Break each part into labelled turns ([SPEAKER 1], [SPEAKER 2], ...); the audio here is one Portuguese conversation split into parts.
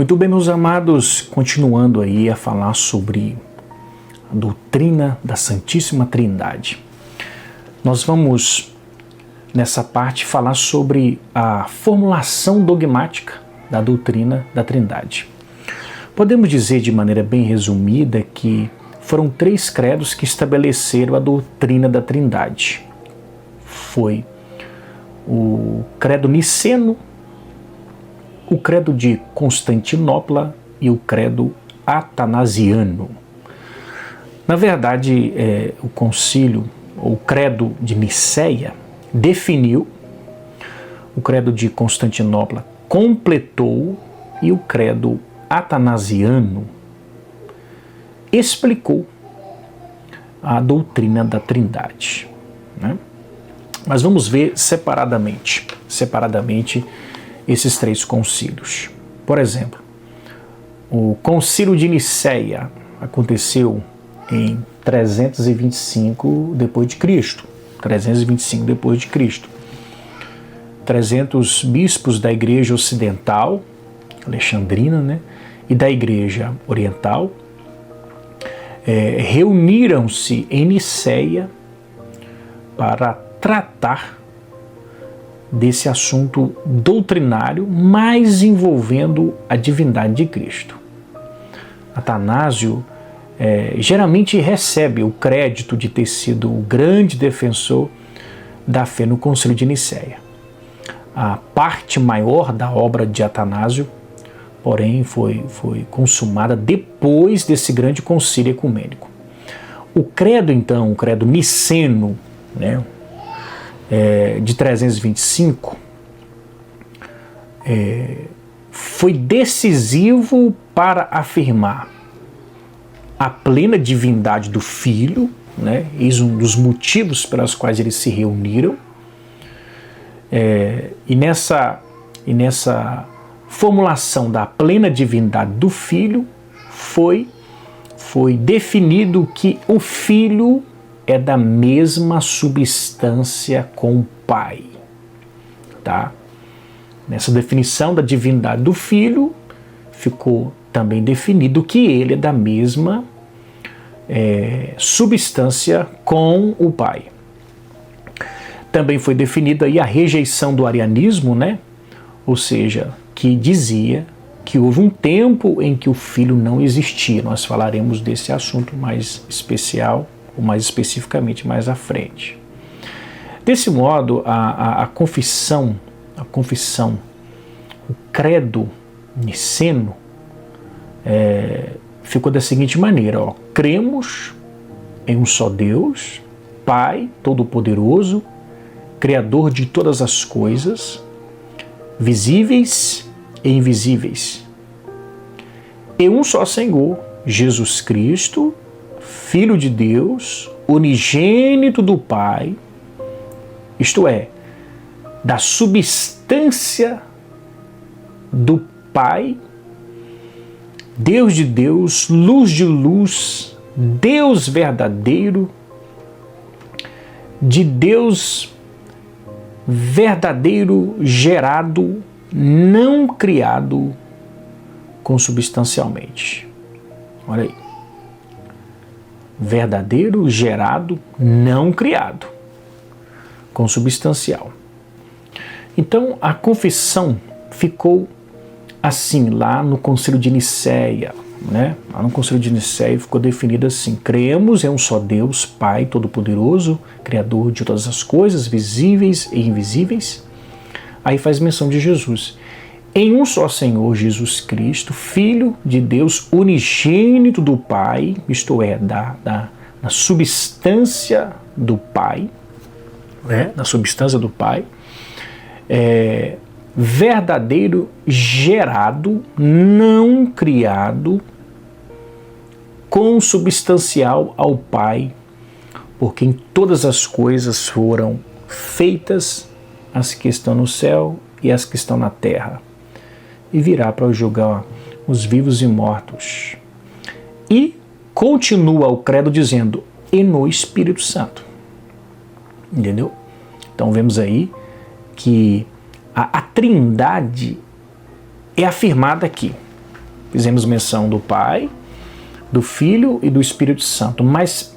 [SPEAKER 1] Muito bem, meus amados, continuando aí a falar sobre a doutrina da Santíssima Trindade. Nós vamos, nessa parte, falar sobre a formulação dogmática da doutrina da Trindade. Podemos dizer de maneira bem resumida que foram 3 credos que estabeleceram a doutrina da Trindade. Foi o credo niceno, o credo de Constantinopla e o credo atanasiano. Na verdade, o concílio, ou credo de Nicéia, definiu, o credo de Constantinopla completou e o credo atanasiano explicou a doutrina da Trindade, né? Mas vamos ver separadamente esses 3 concílios. Por exemplo, o concílio de Nicéia aconteceu em 325 depois de Cristo. 300 bispos da Igreja Ocidental, alexandrina, né, e da Igreja Oriental reuniram-se em Nicéia para tratar desse assunto doutrinário, mais envolvendo a divindade de Cristo. Atanásio geralmente recebe o crédito de ter sido o grande defensor da fé no Concílio de Nicéia. A parte maior da obra de Atanásio, porém, foi consumada depois desse grande concílio ecumênico. O credo, então, o credo niceno, né, de 325, foi decisivo para afirmar a plena divindade do Filho, né? Eis um dos motivos pelos quais eles se reuniram. E nessa formulação da plena divindade do Filho, foi definido que o Filho é da mesma substância com o Pai. Tá? Nessa definição da divindade do Filho, ficou também definido que ele é da mesma substância com o Pai. Também foi definida aí a rejeição do arianismo, né? Ou seja, que dizia que houve um tempo em que o Filho não existia. Nós falaremos desse assunto mais especial, ou mais especificamente mais à frente. Desse modo, a confissão, o credo niceno, ficou da seguinte maneira: cremos em um só Deus, Pai Todo-Poderoso, Criador de todas as coisas, visíveis e invisíveis, e um só Senhor, Jesus Cristo, Filho de Deus, unigênito do Pai, isto é, da substância do Pai, Deus de Deus, luz de luz, Deus verdadeiro, de Deus verdadeiro, gerado, não criado consubstancialmente. Olha aí. Verdadeiro, gerado, não criado, consubstancial. Então, a confissão ficou assim, lá no Concílio de Nicéia, né? Lá no Concílio de Nicéia ficou definido assim: cremos em um só Deus, Pai Todo-Poderoso, Criador de todas as coisas, visíveis e invisíveis. Aí faz menção de Jesus. Em um só Senhor Jesus Cristo, Filho de Deus, unigênito do Pai, isto é, da substância do Pai, né? Da substância do Pai, verdadeiro, gerado, não criado, consubstancial ao Pai, por quem todas as coisas foram feitas, as que estão no céu e as que estão na terra, e virá para julgar os vivos e mortos. E continua o credo dizendo: e no Espírito Santo. Entendeu? Então vemos aí que a Trindade é afirmada aqui. fizemos menção do Pai, do Filho e do Espírito Santo, mas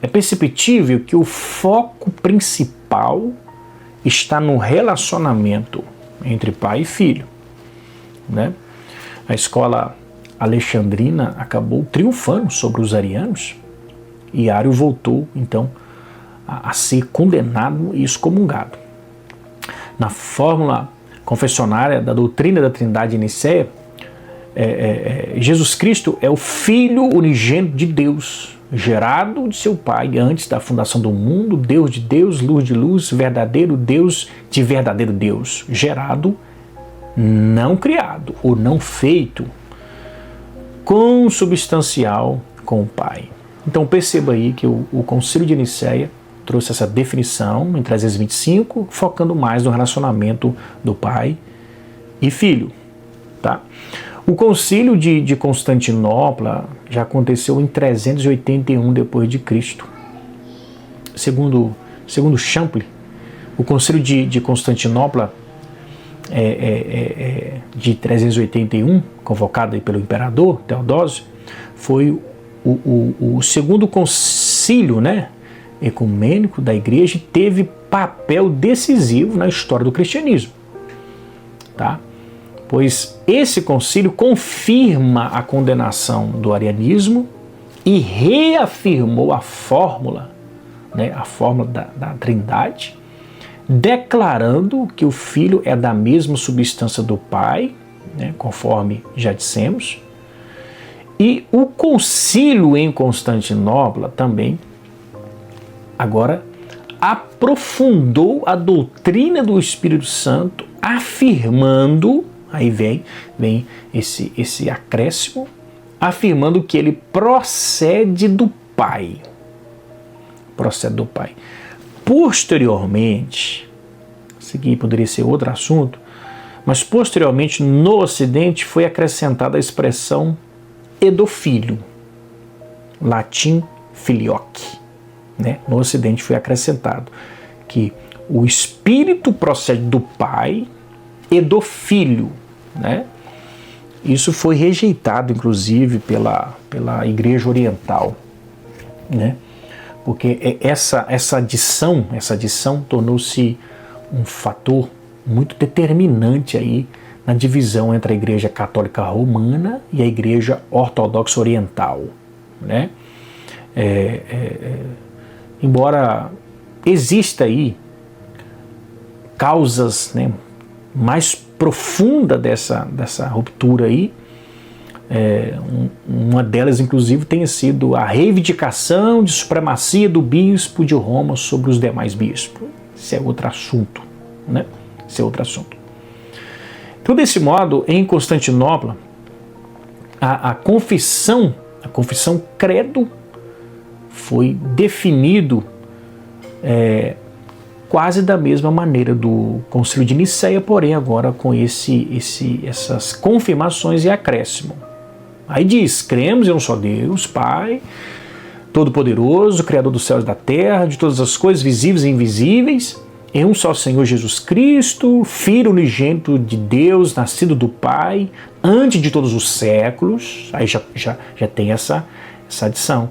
[SPEAKER 1] é perceptível que o foco principal está no relacionamento entre pai e filho, né? A escola alexandrina acabou triunfando sobre os arianos e Ario voltou, então, a ser condenado e excomungado. Na fórmula confessionária da doutrina da Trindade em Nicéia, Jesus Cristo é o Filho unigênito de Deus, gerado de seu Pai antes da fundação do mundo, Deus de Deus, luz de luz, verdadeiro Deus de verdadeiro Deus, gerado, não criado ou não feito, consubstancial com o Pai. Então perceba aí que o Concílio de Nicéia trouxe essa definição em 325, focando mais no relacionamento do Pai e Filho, tá? O Concílio de Constantinopla já aconteceu em 381 d.C. Segundo Champlin, o Concílio de Constantinopla de 381, convocado aí pelo imperador Teodósio, foi o segundo concílio, né, ecumênico da igreja e teve papel decisivo na história do cristianismo, tá? Pois esse concílio confirma a condenação do arianismo e reafirmou a fórmula, né, a fórmula da Trindade, declarando que o Filho é da mesma substância do Pai, né, conforme já dissemos. E o concílio em Constantinopla também, agora, aprofundou a doutrina do Espírito Santo, afirmando, aí vem esse acréscimo, afirmando que ele procede do Pai. Procede do Pai. Posteriormente, isso aqui poderia ser outro assunto, mas posteriormente no Ocidente foi acrescentada a expressão e do Filho, latim filioque, né? No Ocidente foi acrescentado que o Espírito procede do Pai e do Filho, né? Isso foi rejeitado, inclusive, pela Igreja Oriental, né? Porque essa adição tornou-se um fator muito determinante aí na divisão entre a Igreja Católica Romana e a Igreja Ortodoxa Oriental, né? Embora exista aí causas, né, mais profundas dessa ruptura aí, uma delas, inclusive, tenha sido a reivindicação de supremacia do bispo de Roma sobre os demais bispos. Isso é outro assunto, né? Isso é outro assunto. Então, desse modo, em Constantinopla, a confissão credo foi definido quase da mesma maneira do Concílio de Nicéia, porém agora com essas confirmações e acréscimo. Aí diz, cremos em um só Deus, Pai, Todo-Poderoso, Criador dos céus e da terra, de todas as coisas visíveis e invisíveis, em um só Senhor Jesus Cristo, Filho unigênito de Deus, nascido do Pai, antes de todos os séculos. Aí já tem essa adição,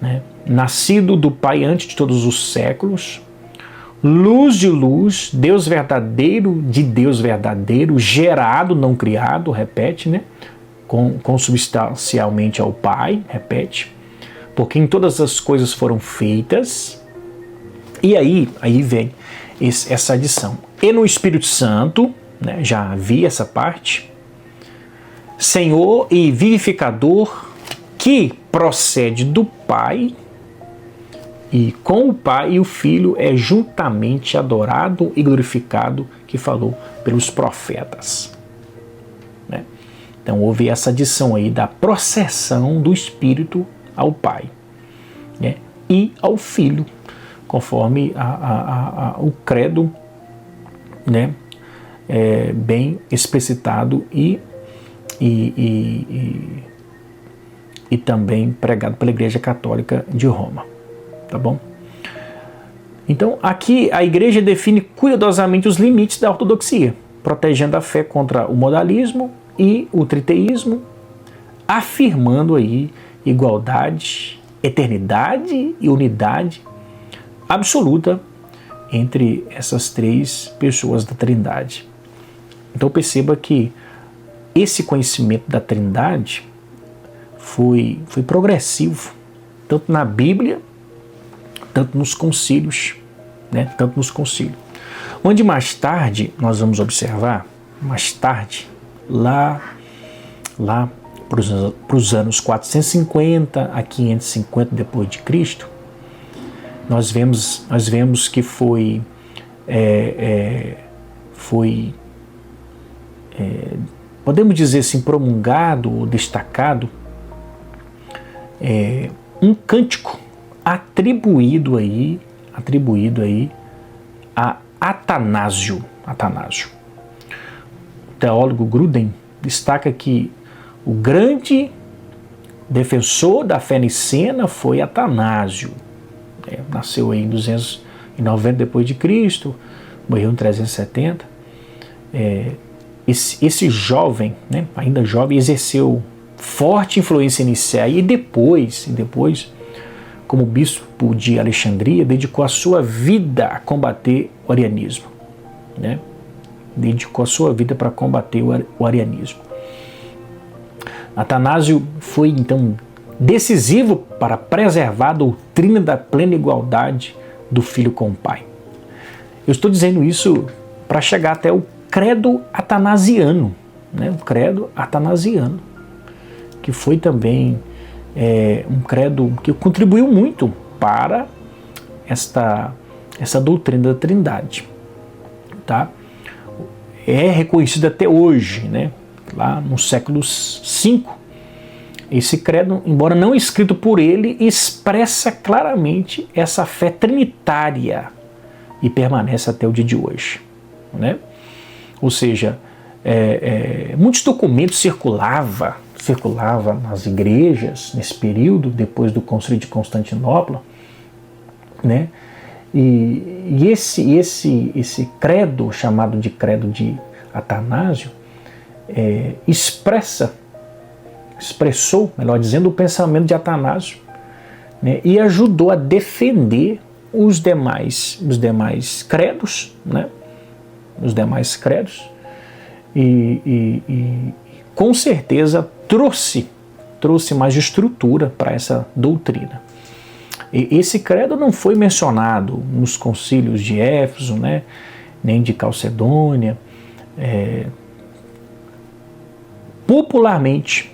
[SPEAKER 1] né? Nascido do Pai antes de todos os séculos, luz de luz, Deus verdadeiro de Deus verdadeiro, gerado, não criado, repete, né? Consubstancialmente ao Pai, repete, porque em todas as coisas foram feitas. E aí vem essa adição. E no Espírito Santo, né, já havia essa parte, Senhor e vivificador, que procede do Pai, e com o Pai e o Filho é juntamente adorado e glorificado, que falou pelos profetas, né? Então houve essa adição aí da processão do Espírito ao Pai, né, e ao Filho, conforme o credo, né, bem explicitado e também pregado pela Igreja Católica de Roma, tá bom? Então aqui a Igreja define cuidadosamente os limites da ortodoxia, protegendo a fé contra o modalismo e o triteísmo, afirmando aí igualdade, eternidade e unidade absoluta entre essas três pessoas da Trindade. Então perceba que esse conhecimento da Trindade foi progressivo, tanto na Bíblia, tanto nos concílios, né? Tanto nos concílios. Onde mais tarde nós vamos observar, mais tarde, lá para os anos 450 a 550 depois de Cristo, nós vemos que foi podemos dizer assim, promulgado ou destacado um cântico atribuído aí a Atanásio. O teólogo Gruden destaca que o grande defensor da fé nicena foi Atanásio. Nasceu aí em 290 depois de Cristo, morreu em 370. Esse jovem, né, ainda jovem, exerceu forte influência inicial e depois, como bispo de Alexandria, dedicou a sua vida a combater o arianismo, né? Dedicou a sua vida para combater o arianismo. Atanásio foi, então, decisivo para preservar a doutrina da plena igualdade do Filho com o Pai. Eu estou dizendo isso para chegar até o credo atanasiano, né? O credo atanasiano, que foi também um credo que contribuiu muito para essa doutrina da Trindade, tá? É reconhecido até hoje, né? Lá no século V, esse credo, embora não escrito por ele, expressa claramente essa fé trinitária e permanece até o dia de hoje, né? Ou seja, muitos documentos circulavam nas igrejas nesse período, depois do Concílio de Constantinopla, né? E esse credo, chamado de credo de Atanásio, expressou, melhor dizendo, o pensamento de Atanásio, né? E ajudou a defender os demais credos, né? Os demais credos, e com certeza trouxe mais estrutura para essa doutrina. E esse credo não foi mencionado nos concílios de Éfeso, né, nem de Calcedônia. Popularmente,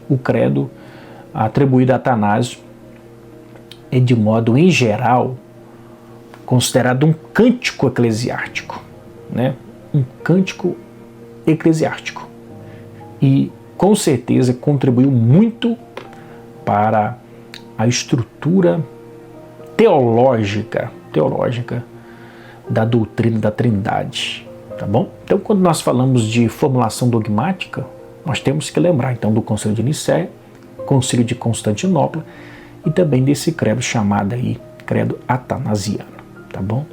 [SPEAKER 1] o credo atribuído a Atanásio é, de modo em geral, considerado um cântico eclesiástico, né? Um cântico eclesiástico. E, com certeza, contribuiu muito para a estrutura teológica da doutrina da Trindade, tá bom? Então, quando nós falamos de formulação dogmática, nós temos que lembrar, então, do Concílio de Nicéia, Concílio de Constantinopla e também desse credo chamado aí, credo atanasiano, tá bom?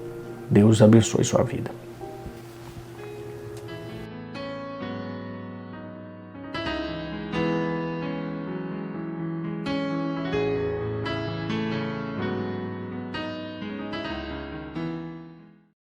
[SPEAKER 1] Deus abençoe sua vida.